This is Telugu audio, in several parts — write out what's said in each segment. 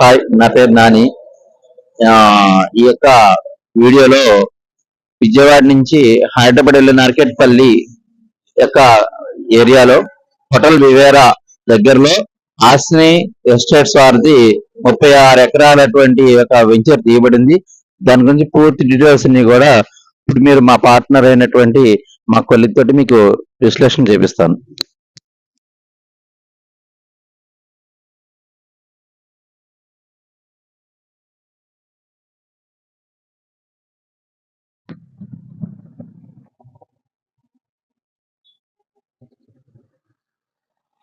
హాయ్, నా పేరు నాని. ఈ యొక్క వీడియోలో విజయవాడ నుంచి హైదరాబాద్ వెళ్ళే నార్కెట్పల్లి యొక్క ఏరియాలో హోటల్ వివేరా దగ్గరలో ఆస్ని ఎస్టేట్స్ వారిది 36 ఎకరాలటువంటి ఒక వెంచర్ తీయబడింది. దాని గురించి పూర్తి డీటెయిల్స్ అన్ని కూడా ఇప్పుడు మీరు మా పార్ట్నర్ అయినటువంటి మా కొలిగ్ తోటి మీకు విశ్లేషణ చేపిస్తాను.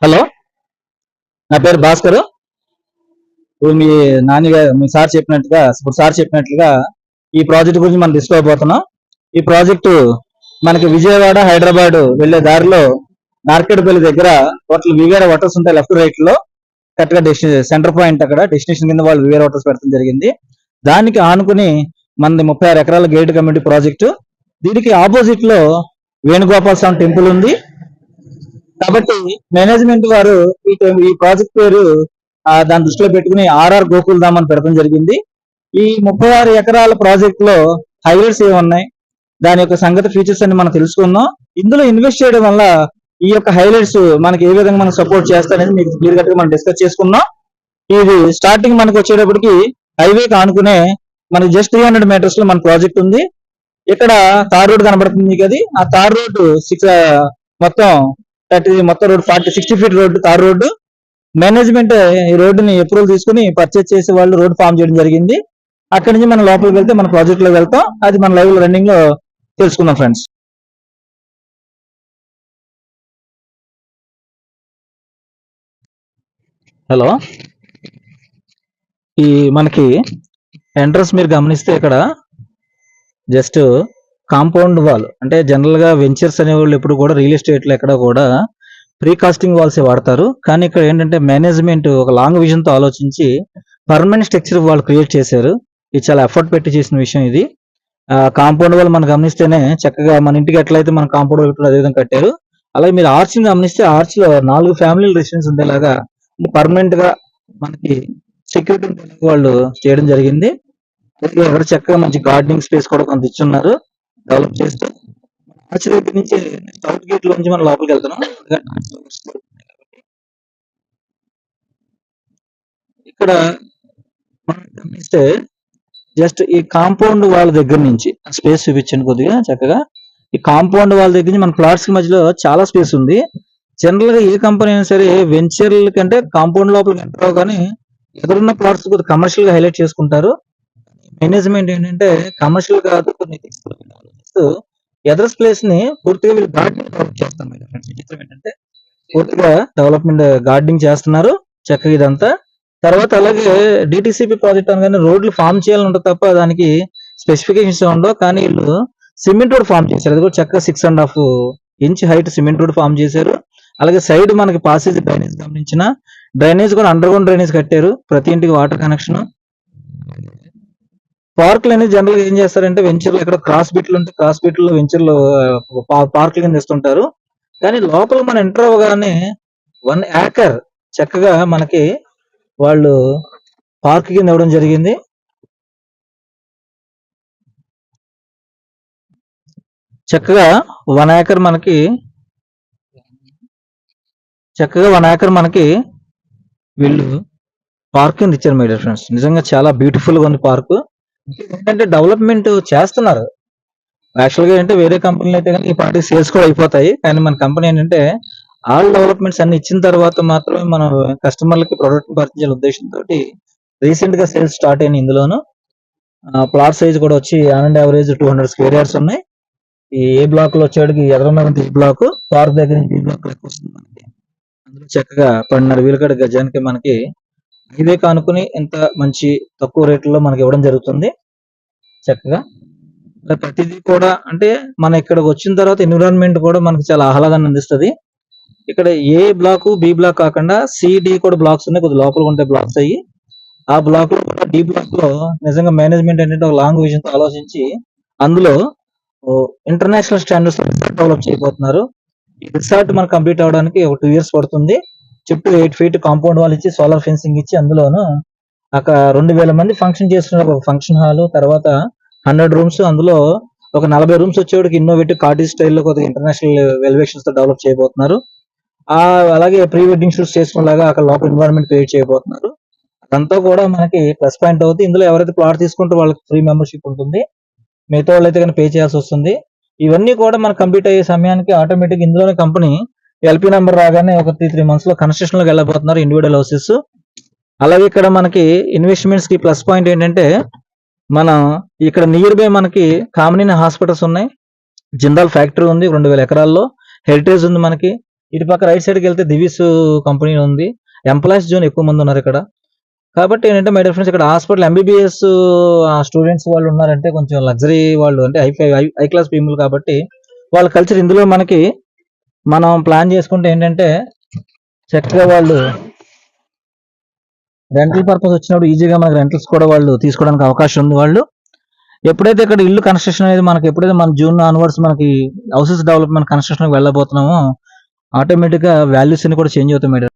హలో, నా పేరు భాస్కర్. ఇప్పుడు మీ సార్ చెప్పినట్లుగా ఈ ప్రాజెక్ట్ గురించి మనం డిస్కస్ అవబోతున్నాం. ఈ ప్రాజెక్టు మనకి విజయవాడ హైదరాబాద్ వెళ్లే దారిలో నార్కెట్పల్లి దగ్గర హోటల్ వివేరా హోటల్స్ ఉంటాయి. లెఫ్ట్ రైట్ లో కరెక్ట్ గా సెంటర్ పాయింట్, అక్కడ డెస్టినేషన్ కింద వాళ్ళు వివేరా హోటల్స్ పెట్టడం జరిగింది. దానికి ఆనుకుని మనది 36 ఎకరాల గేట్ కమ్యూనిటీ ప్రాజెక్టు. దీనికి ఆపోజిట్ లో వేణుగోపాల స్వామి టెంపుల్ ఉంది. కాబట్టి మేనేజ్మెంట్ వారు ఈ ప్రాజెక్ట్ పేరు దాని దృష్టిలో పెట్టుకుని ఆర్ఆర్ గోకుల్ ధామ్ అని పెడతాం జరిగింది. ఈ 36 ఎకరాల ప్రాజెక్ట్ లో హైలైట్స్ ఏమున్నాయి, దాని యొక్క సంగతి ఫీచర్స్ అన్ని మనం తెలుసుకుందాం. ఇందులో ఇన్వెస్ట్ చేయడం వల్ల ఈ యొక్క హైలైట్స్ మనకి ఏ విధంగా మనం సపోర్ట్ చేస్తారనేది మీకు క్లియర్ గా మనం డిస్కస్ చేసుకుందాం. ఇది స్టార్టింగ్ మనకు వచ్చేటప్పటికి హైవే ఆనుకునే మనకి జస్ట్ 300 మీటర్స్ లో మన ప్రాజెక్ట్ ఉంది. ఇక్కడ తార్ రోడ్ కనబడుతుంది మీకు. అది ఆ తార్ రోడ్ మొత్తం road 60 feet road, tar road. Management ఈ రోడ్డుని అప్రూవల్ తీసుకుని పర్చేజ్ చేసే వాళ్ళు రోడ్ ఫామ్ చేయడం జరిగింది. అక్కడి నుంచి మనం లోపలికి వెళ్తే మన ప్రాజెక్ట్ లో వెళ్తాం. అది మన లైవ్ రన్నింగ్ లో తెలుసుకుందాం ఫ్రెండ్స్. హలో, ఈ మనకి ఎంట్రన్స్ మీరు గమనిస్తే ఇక్కడ జస్ట్ కాంపౌండ్ వాల్, అంటే జనరల్ గా వెంచర్స్ అనే వాళ్ళు ఎప్పుడు కూడా రియల్ ఎస్టేట్ లో ఎక్కడ కూడా ప్రీకాస్టింగ్ వాల్స్ వాడతారు. కానీ ఇక్కడ ఏంటంటే మేనేజ్మెంట్ ఒక లాంగ్ విజన్ తో ఆలోచించి పర్మనెంట్ స్ట్రక్చర్ వాళ్ళు క్రియేట్ చేశారు. ఇది చాలా ఎఫర్ట్ పెట్టి చేసిన విషయం ఇది. కాంపౌండ్ వాల్ మనం గమనిస్తేనే చక్కగా మన ఇంటికి ఎట్లయితే మన కాంపౌండ్ వాల్ అదే విధంగా కట్టారు. అలాగే మీరు ఆర్చ్ గమనిస్తే ఆర్చ్ లో 4 ఫ్యామిలీ రెసిడెన్స్ ఉండేలాగా పర్మనెంట్ గా మనకి సెక్యూరిటీ ఉండేలాగా వాళ్ళు చేయడం జరిగింది. అక్కడ చక్కగా మంచి గార్డెనింగ్ స్పేస్ కూడా కొంత ఇచ్చున్నారు డెవలప్ చేస్తూ. ఆర్చ్ దగ్గర నుంచి సౌత్ గేట్ లో నుంచి మనం లోపలికి వెళ్తున్నాం. ఇక్కడ మనం గమనిస్తే జస్ట్ ఈ కాంపౌండ్ వాళ్ళ దగ్గర నుంచి స్పేస్ చూపించండి కొద్దిగా చక్కగా. ఈ కాంపౌండ్ వాళ్ళ దగ్గర నుంచి మన ఫ్లాట్స్ కి మధ్యలో చాలా స్పేస్ ఉంది. జనరల్ గా ఏ కంపెనీ అయినా సరే వెంచర్ల కంటే కాంపౌండ్ లోపలికి ఎంటర్ అవగానే ఎదురున్న ప్లాట్స్ కొద్దిగా కమర్షియల్ గా హైలైట్ చేసుకుంటారు. మేనేజ్మెంట్ ఏంటంటే కమర్షియల్ కాదు, కొన్ని ఎదర్ ప్లేస్ ని పూర్తిగా వీళ్ళు గార్డెనింగ్ డెవలప్ చేస్తారు. ఏంటంటే పూర్తిగా డెవలప్మెంట్ గార్డెనింగ్ చేస్తున్నారు చక్కగా ఇదంతా. తర్వాత అలాగే డిటిసిపి ప్రాజెక్ట్ అనగానే రోడ్లు ఫామ్ చేయాలని ఉంటుంది తప్ప దానికి స్పెసిఫికేషన్స్ ఉండవు. కానీ వీళ్ళు సిమెంట్ రోడ్ ఫామ్ చేశారు. అది కూడా చక్కగా 6.5 inch height cement road form చేశారు. అలాగే సైడ్ మనకి పాసేజ్ డ్రైనేజ్ గమనించిన డ్రైనేజ్ కూడా అండర్ గ్రౌండ్ డ్రైనేజ్ కట్టారు. ప్రతి ఇంటికి వాటర్ కనెక్షన్. పార్కులు అనేది జనరల్ గా ఏం చేస్తారంటే వెంచర్లు ఎక్కడ క్రాస్ బిట్లు ఉంటే క్రాస్ బిట్లో వెంచర్లు పార్కులు కింద ఇస్తుంటారు. కానీ లోపల మనం ఎంటర్ అవ్వగానే 1 ఏకర్ చక్కగా మనకి వాళ్ళు పార్క్ కింద ఇవ్వడం జరిగింది. చక్కగా 1 ఏకర్ మనకి వీళ్ళు పార్క్ కింద ఇచ్చారు మై డియర్ ఫ్రెండ్స్. నిజంగా చాలా బ్యూటిఫుల్ గా ఉంది పార్క్. ఏంటంటే డెవలప్మెంట్ చేస్తున్నారు. యాక్చువల్ గా ఏంటంటే వేరే కంపెనీలు అయితే కానీ ఈ పార్టీ సేల్స్ కూడా అయిపోతాయి. కానీ మన కంపెనీ ఏంటంటే ఆల్ డెవలప్మెంట్స్ అన్ని ఇచ్చిన తర్వాత మాత్రమే మనం కస్టమర్లకి ప్రొడక్ట్ పరిచే ఉద్దేశంతో రీసెంట్ గా సేల్స్ స్టార్ట్ అయినాయి. ఇందులోను ప్లాట్ సైజ్ కూడా వచ్చి on and average 200 square yards ఉన్నాయి. ఈ ఏ బ్లాక్ లో వచ్చేటికి ఎదురున్నది ఈ బ్లాక్, పార్క్ దగ్గర నుంచి ఈ బ్లాక్ లెక్క వస్తుంది మనకి. అందులో చక్కగా 12.5 వేల కాడ గజానికి మనకి హైవే కానుకుని ఎంత మంచి తక్కువ రేట్లలో మనకి ఇవ్వడం జరుగుతుంది. చక్కగా ప్రతిదీ కూడా అంటే మన ఇక్కడికి వచ్చిన తర్వాత ఎన్విరాన్మెంట్ కూడా మనకి చాలా ఆహ్లాదాన్ని అందిస్తుంది. ఇక్కడ ఏ బ్లాక్ బి బ్లాక్ కాకుండా సిడి కూడా బ్లాక్స్ ఉన్నాయి. కొద్ది లోపల ఉంటే బ్లాక్స్ అయ్యి ఆ బ్లాక్ లో కూడా డి బ్లాక్ లో నిజంగా మేనేజ్మెంట్ ఏంటంటే ఒక లాంగ్ విజన్ తో ఆలోచించి అందులో ఇంటర్నేషనల్ స్టాండర్డ్స్ డెవలప్ చేయబోతున్నారు. ఈ రిసార్ట్ మనకు కంప్లీట్ అవడానికి ఒక 2 years పడుతుంది. చుట్టూ 8 feet కాంపౌండ్ వాల్ ఇచ్చి సోలార్ ఫెన్సింగ్ ఇచ్చి అందులోను అక్కడ 2000 మంది ఫంక్షన్ చేస్తున్న ఒక ఫంక్షన్ హాల్, తర్వాత 100 రూమ్స్, అందులో ఒక 40 రూమ్స్ వచ్చేవాడికి ఇన్నోవేటివ్ కాటేజ్ స్టైల్లో కొద్దిగా ఇంటర్నేషనల్ ఎలివేషన్స్ తో డెవలప్ చేయబోతున్నారు. ఆ అలాగే ప్రీ వెడ్డింగ్ షూట్స్ చేసుకునేలాగా అక్కడ లోపల ఎన్వైరన్మెంట్ క్రియేట్ చేయబోతున్నారు. అదంతా కూడా మనకి ప్లస్ పాయింట్ అవుతుంది. ఇందులో ఎవరైతే ప్లాట్ తీసుకుంటే వాళ్ళకి ఫ్రీ మెంబర్షిప్ ఉంటుంది. మిగతా వాళ్ళైతే కానీ పే చేయాల్సి వస్తుంది. ఇవన్నీ కూడా మనకు కంప్లీట్ అయ్యే సమయానికి ఆటోమేటిక్ ఇందులోనే కంపెనీ ఎల్పీ నెంబర్ రాగానే ఒక 3 months లో కన్స్ట్రక్షన్ లోకి వెళ్ళబోతున్నారు ఇండివిడువల్ హౌసెస్. అలాగే ఇక్కడ మనకి ఇన్వెస్ట్మెంట్స్ కి ప్లస్ పాయింట్ ఏంటంటే మనం ఇక్కడ నియర్ బై మనకి కామినేని హాస్పిటల్స్ ఉన్నాయి, జిందాల్ ఫ్యాక్టరీ ఉంది 2000 ఎకరాల్లో, హెరిటేజ్ ఉంది మనకి. ఇటు పక్క రైట్ సైడ్కి వెళ్తే దివిస్ కంపెనీ ఉంది. ఎంప్లాయీస్ జోన్ ఎక్కువ మంది ఉన్నారు ఇక్కడ. కాబట్టి ఏంటంటే మై డియర్ ఫ్రెండ్స్, ఇక్కడ హాస్పిటల్ ఎంబీబీఎస్ స్టూడెంట్స్ వాళ్ళు ఉన్నారంటే కొంచెం లగ్జరీ వాళ్ళు, అంటే హై క్లాస్ పీపుల్ కాబట్టి వాళ్ళ కల్చర్ ఇందులో మనకి మనం ప్లాన్ చేసుకుంటే ఏంటంటే చక్కగా వాళ్ళు రెంటల్ పర్పస్ వచ్చినప్పుడు ఈజీగా మనకి రెంటల్స్ కూడా వాళ్ళు తీసుకోవడానికి అవకాశం ఉంది. వాళ్ళు ఎప్పుడైతే ఇక్కడ ఇల్లు కన్స్ట్రక్షన్ అనేది మనకి ఎప్పుడైతే మన జూన్ ఆన్వర్డ్స్ మనకి హౌసెస్ డెవలప్మెంట్ కన్స్ట్రక్షన్ వెళ్ళబోతున్నామో ఆటోమేటిక్ గా వాల్యూస్ అన్ని కూడా చేంజ్ అవుతాయి మేడం.